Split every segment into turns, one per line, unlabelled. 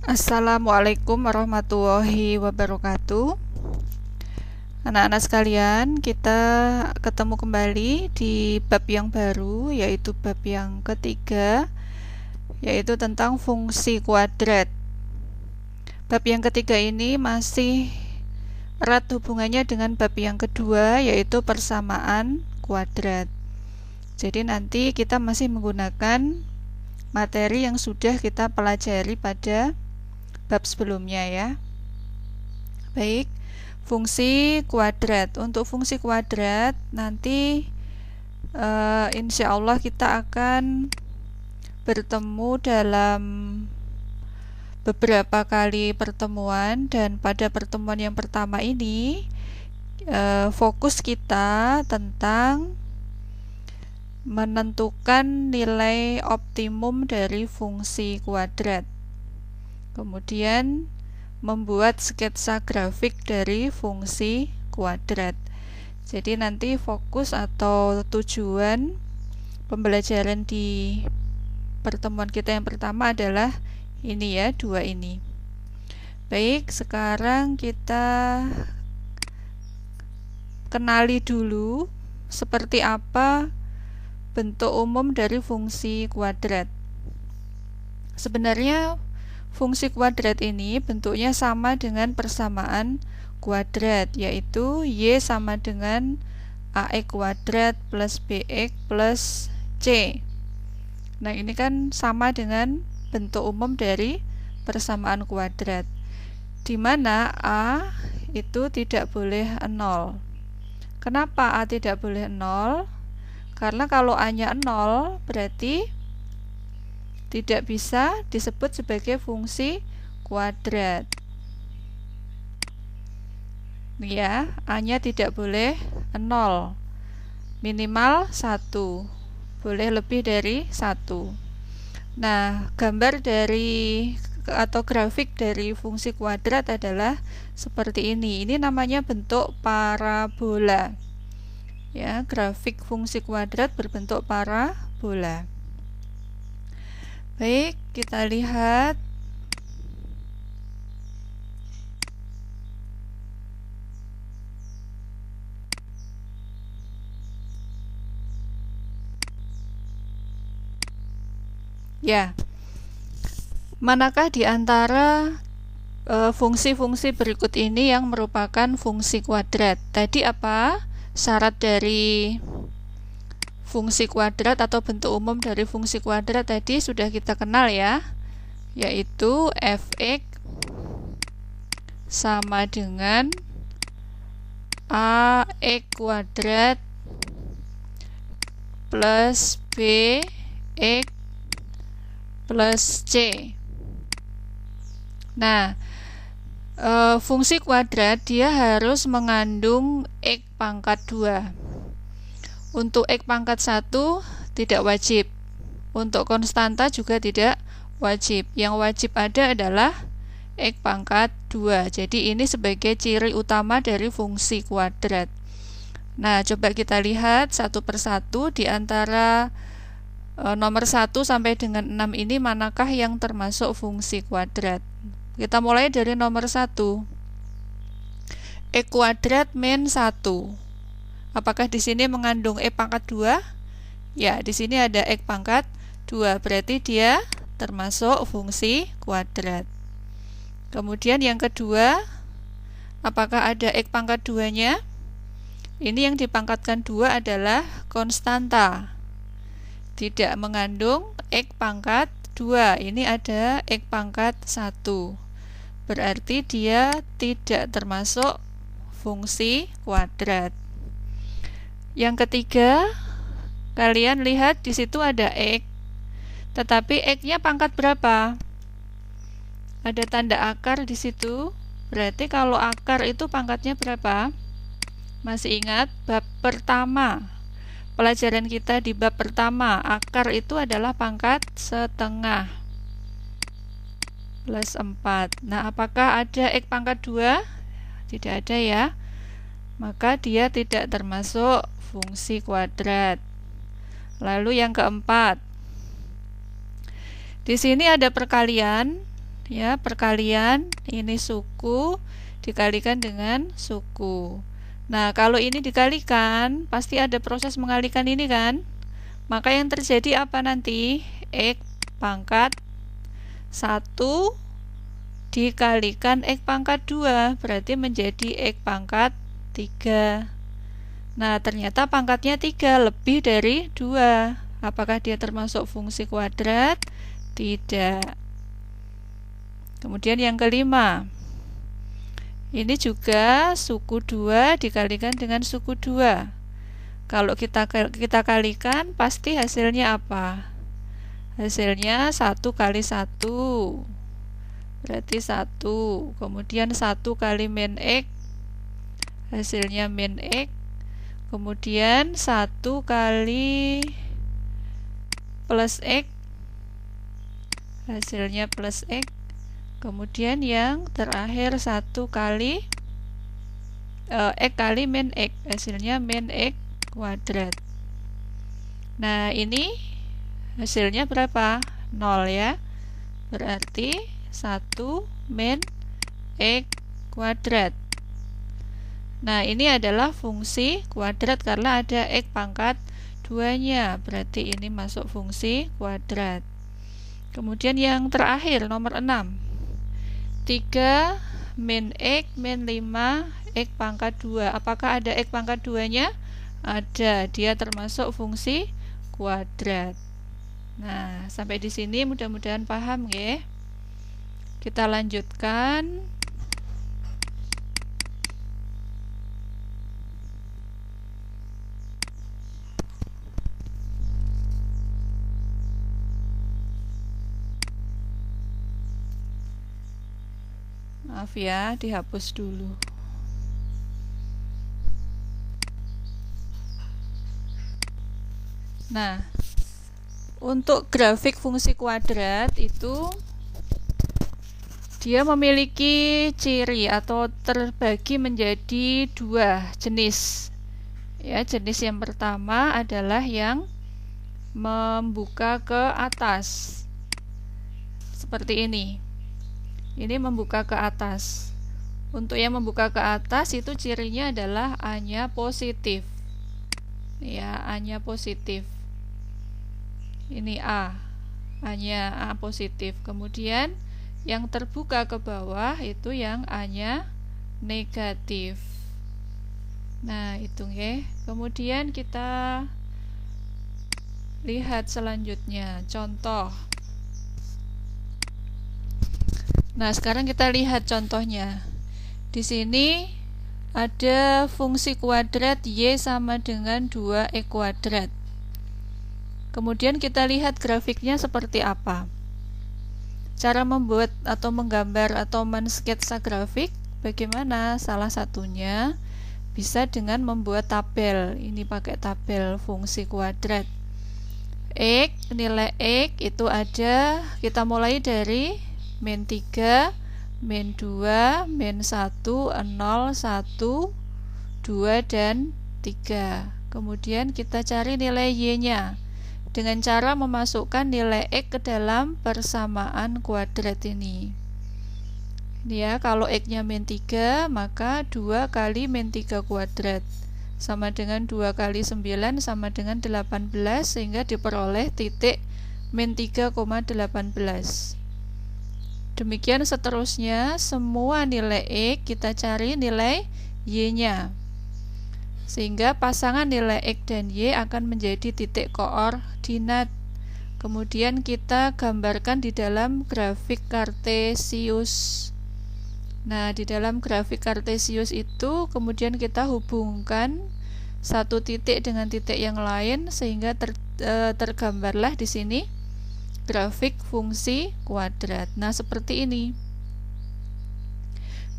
Assalamualaikum warahmatullahi wabarakatuh. Anak-anak sekalian, kita ketemu kembali di bab yang baru, yaitu bab yang ketiga, yaitu tentang fungsi kuadrat. Bab yang ketiga ini masih erat hubungannya dengan bab yang kedua, yaitu persamaan kuadrat. Jadi nanti kita masih menggunakan materi yang sudah kita pelajari pada bab sebelumnya ya. Baik, fungsi kuadrat. Untuk fungsi kuadrat nanti insya Allah kita akan bertemu dalam beberapa kali pertemuan, dan pada pertemuan yang pertama ini fokus kita tentang menentukan nilai optimum dari fungsi kuadrat. Kemudian membuat sketsa grafik dari fungsi kuadrat. Jadi nanti fokus atau tujuan pembelajaran di pertemuan kita yang pertama adalah ini ya, dua ini. Baik, sekarang kita kenali dulu seperti apa bentuk umum dari fungsi kuadrat. Sebenarnya fungsi kuadrat ini bentuknya sama dengan persamaan kuadrat, yaitu Y sama dengan AX kuadrat plus BX plus C. Nah, ini kan sama dengan bentuk umum dari persamaan kuadrat, di mana A itu tidak boleh 0. Kenapa A tidak boleh 0? Karena kalau A-nya 0 berarti tidak bisa disebut sebagai fungsi kuadrat. Ya, A-nya tidak boleh 0. Minimal 1. Boleh lebih dari 1. Nah, gambar dari atau grafik dari fungsi kuadrat adalah seperti ini. Ini namanya bentuk parabola. Ya, grafik fungsi kuadrat berbentuk parabola. Baik, kita lihat. Ya, manakah di antara fungsi-fungsi berikut ini yang merupakan fungsi kuadrat? Tadi apa syarat dari fungsi kuadrat atau bentuk umum dari fungsi kuadrat tadi sudah kita kenal ya, yaitu fx sama dengan ax kuadrat plus bx plus c. Nah, fungsi kuadrat dia harus mengandung x pangkat 2. Untuk X pangkat 1 tidak wajib. Untuk konstanta juga tidak wajib. Yang wajib ada adalah X pangkat 2. Jadi ini sebagai ciri utama dari fungsi kuadrat. Nah, coba kita lihat satu persatu di antara nomor 1 sampai dengan 6 ini manakah yang termasuk fungsi kuadrat. Kita mulai dari nomor 1. X kuadrat min 1. Apakah di sini mengandung X pangkat 2? Ya, di sini ada X pangkat 2, berarti dia termasuk fungsi kuadrat. Kemudian yang kedua, apakah ada X pangkat 2-nya? Ini yang dipangkatkan 2 adalah konstanta. Tidak mengandung X pangkat 2. Ini ada X pangkat 1. Berarti dia tidak termasuk fungsi kuadrat. Yang ketiga, kalian lihat di situ ada X, tetapi X-nya pangkat berapa? Ada tanda akar di situ. Berarti kalau akar itu pangkatnya berapa? Masih ingat bab pertama? Pelajaran kita di bab pertama, akar itu adalah pangkat setengah plus 4. Nah, apakah ada X pangkat 2? Tidak ada ya. Maka dia tidak termasuk fungsi kuadrat. Lalu yang keempat, di sini ada perkalian ya, perkalian ini suku dikalikan dengan suku. Nah, kalau ini dikalikan pasti ada proses mengalikan ini kan, maka yang terjadi apa nanti? X pangkat 1 dikalikan X pangkat 2 berarti menjadi X pangkat 3. Nah, ternyata pangkatnya 3 lebih dari 2. Apakah dia termasuk fungsi kuadrat? Tidak. Kemudian yang kelima, ini juga suku 2 dikalikan dengan suku 2. Kalau kita kalikan pasti hasilnya apa? Hasilnya 1 kali 1 berarti 1. Kemudian 1 kali min X, hasilnya min X. Kemudian 1 kali plus X, hasilnya plus X. Kemudian yang terakhir 1 kali X kali min X, hasilnya min X kuadrat. Nah, ini hasilnya berapa? 0 ya. Berarti 1 min X kuadrat. Nah, ini adalah fungsi kuadrat karena ada X pangkat 2-nya. Berarti ini masuk fungsi kuadrat. Kemudian yang terakhir, nomor 6. 3 min X min 5 X pangkat 2. Apakah ada X pangkat 2-nya? Ada. Dia termasuk fungsi kuadrat. Nah, sampai di sini mudah-mudahan paham ya. Kita lanjutkan. Maaf ya, dihapus dulu. Nah, untuk grafik fungsi kuadrat itu dia memiliki ciri atau terbagi menjadi 2 jenis. Ya, jenis yang pertama adalah yang membuka ke atas. Seperti ini. Ini membuka ke atas. Untuk yang membuka ke atas itu cirinya adalah A-nya positif. Ya, A-nya positif. Ini A-nya A positif. Kemudian yang terbuka ke bawah itu yang A-nya negatif. Nah, hitung ya. Kemudian kita lihat selanjutnya contoh. Nah, sekarang kita lihat contohnya. Di sini ada fungsi kuadrat Y sama dengan 2X kuadrat. Kemudian kita lihat grafiknya seperti apa. Cara membuat atau menggambar atau mensketsa grafik bagaimana? Salah satunya bisa dengan membuat tabel. Ini pakai tabel fungsi kuadrat. X, nilai X itu ada, kita mulai dari min 3, min 2, min 1, 0, 1, 2, dan 3. Kemudian kita cari nilai Y-nya dengan cara memasukkan nilai X ke dalam persamaan kuadrat ini. Ya, kalau X-nya min 3, maka 2 kali min 3 kuadrat sama dengan 2 kali 9 sama dengan 18, sehingga diperoleh titik min 3,18. Demikian seterusnya, semua nilai X kita cari nilai Y-nya. Sehingga pasangan nilai X dan Y akan menjadi titik koordinat. Kemudian kita gambarkan di dalam grafik kartesius. Nah, di dalam grafik kartesius itu kemudian kita hubungkan satu titik dengan titik yang lain sehingga tergambarlah di sini grafik fungsi kuadrat. Nah, seperti ini.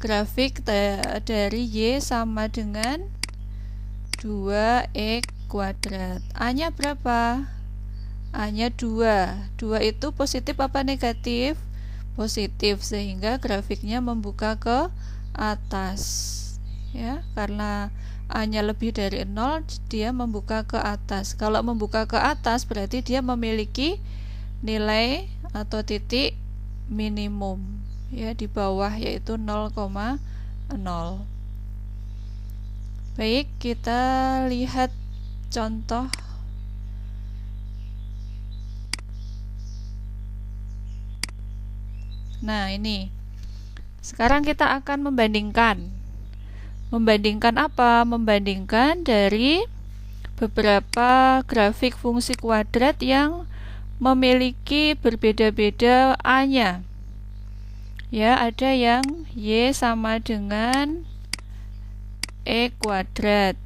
Grafik dari Y sama dengan 2X kuadrat. A-nya berapa? A-nya 2. 2 itu positif apa negatif? Positif, sehingga grafiknya membuka ke atas. Ya, karena A-nya lebih dari 0, dia membuka ke atas. Kalau membuka ke atas berarti dia memiliki nilai atau titik minimum ya di bawah, yaitu 0,0. Baik, kita lihat contoh. Nah, ini. Sekarang kita akan membandingkan. Membandingkan apa? Membandingkan dari beberapa grafik fungsi kuadrat yang memiliki berbeda-beda A-nya. Ya, ada yang Y sama dengan E kuadrat.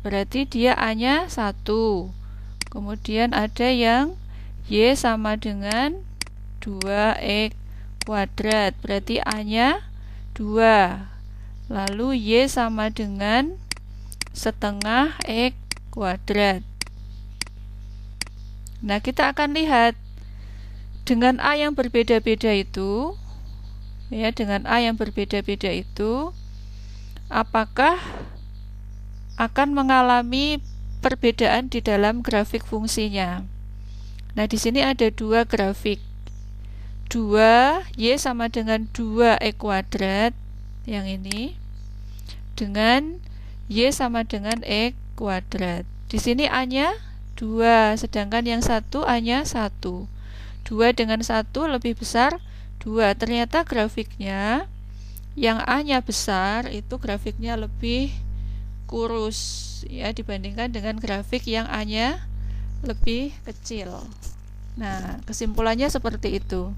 Berarti dia A-nya 1. Kemudian ada yang Y sama dengan 2E kuadrat. Berarti A-nya 2. Lalu Y sama dengan setengah E kuadrat. Nah, kita akan lihat dengan A yang berbeda-beda itu, ya, dengan A yang berbeda-beda itu, apakah akan mengalami perbedaan di dalam grafik fungsinya. Nah, di sini ada dua grafik. 2 Y sama dengan 2E kuadrat yang ini, dengan Y sama dengan E kuadrat. Di sini A-nya 2, sedangkan yang satu A-nya 1. 2 dengan 1 lebih besar 2. Ternyata grafiknya yang A-nya besar itu grafiknya lebih kurus ya dibandingkan dengan grafik yang A-nya lebih kecil. Nah, kesimpulannya seperti itu.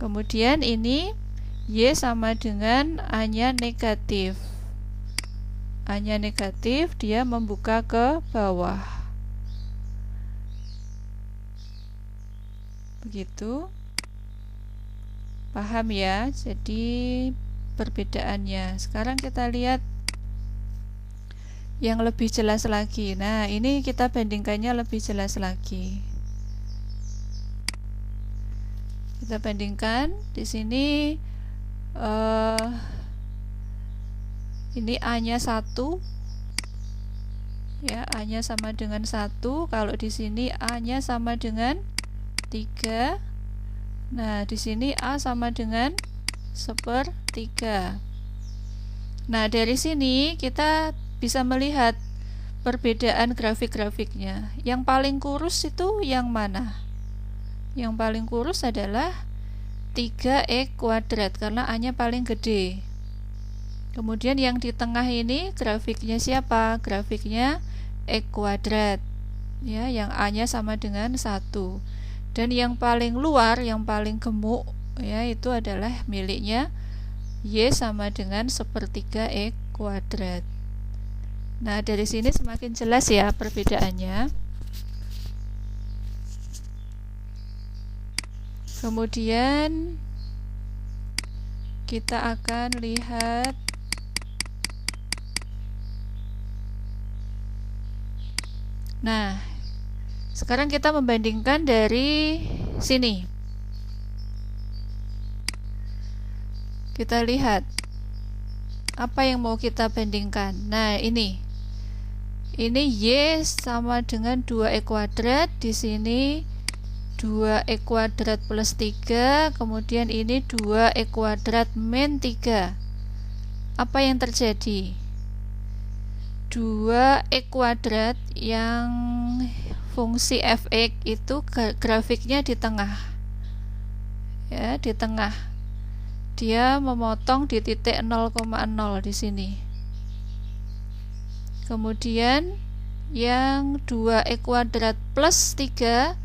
Kemudian ini Y sama dengan A-nya negatif. A-nya negatif, dia membuka ke bawah. Begitu. Paham ya? Jadi perbedaannya. Sekarang kita lihat yang lebih jelas lagi. Nah, ini kita bandingkannya lebih jelas lagi. Kita bandingkan di sini ini A-nya 1. Ya, A-nya sama dengan 1. Kalau di sini A-nya sama dengan 3. Nah, di sini A sama dengan 1/3. Nah, dari sini kita bisa melihat perbedaan grafik-grafiknya. Yang paling kurus itu yang mana? Yang paling kurus adalah 3E kuadrat karena A-nya paling gede. Kemudian yang di tengah ini grafiknya siapa? Grafiknya E kuadrat. Ya, yang A-nya sama dengan 1. Dan yang paling luar, yang paling gemuk ya itu adalah miliknya Y sama dengan 1/3E kuadrat. Nah, dari sini semakin jelas ya perbedaannya. Kemudian kita akan lihat nah, sekarang kita membandingkan dari sini. Kita lihat apa yang mau kita bandingkan. Nah, ini Y sama dengan 2E kuadrat, di sini 2E kuadrat plus 3, kemudian ini 2E kuadrat min 3. Apa yang terjadi? 2E kuadrat yang fungsi fx itu grafiknya di tengah. Ya, di tengah. Dia memotong di titik 0,0 di sini. Kemudian yang 2E kuadrat plus 3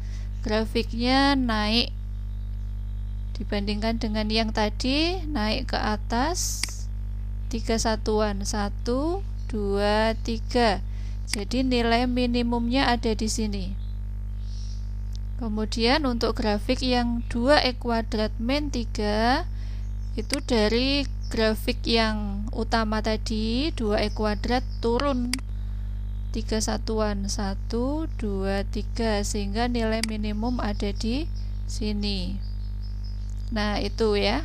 grafiknya naik dibandingkan dengan yang tadi, naik ke atas 3 satuan, 1, 2, 3. Jadi nilai minimumnya ada di sini. Kemudian untuk grafik yang 2E kuadrat min 3 itu dari grafik yang utama tadi 2E kuadrat turun 3 satuan, 1, 2, 3, sehingga nilai minimum ada di sini. Nah, itu ya.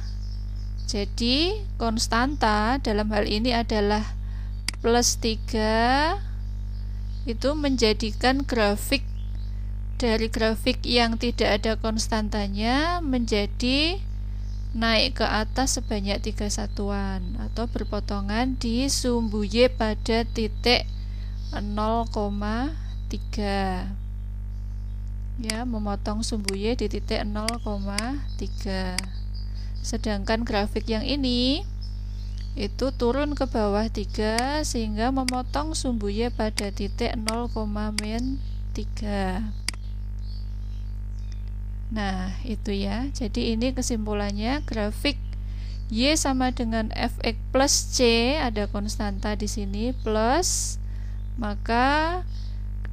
Jadi konstanta dalam hal ini adalah plus 3. Itu menjadikan grafik dari grafik yang tidak ada konstantanya menjadi naik ke atas sebanyak 3 satuan atau berpotongan di sumbu Y pada titik 0,3. Ya, memotong sumbu Y di titik 0,3. Sedangkan grafik yang ini itu turun ke bawah 3 sehingga memotong sumbu Y pada titik 0,-3. Nah, itu ya. Jadi ini kesimpulannya, grafik Y sama dengan fx plus C, ada konstanta di sini plus, maka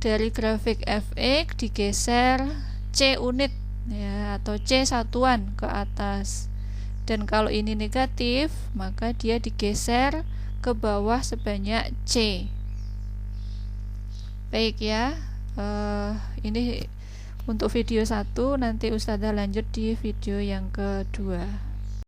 dari grafik fx digeser C unit ya, atau C satuan ke atas. Dan kalau ini negatif, maka dia digeser ke bawah sebanyak C. Baik ya. Ini untuk video 1, nanti Ustazah lanjut di video yang kedua.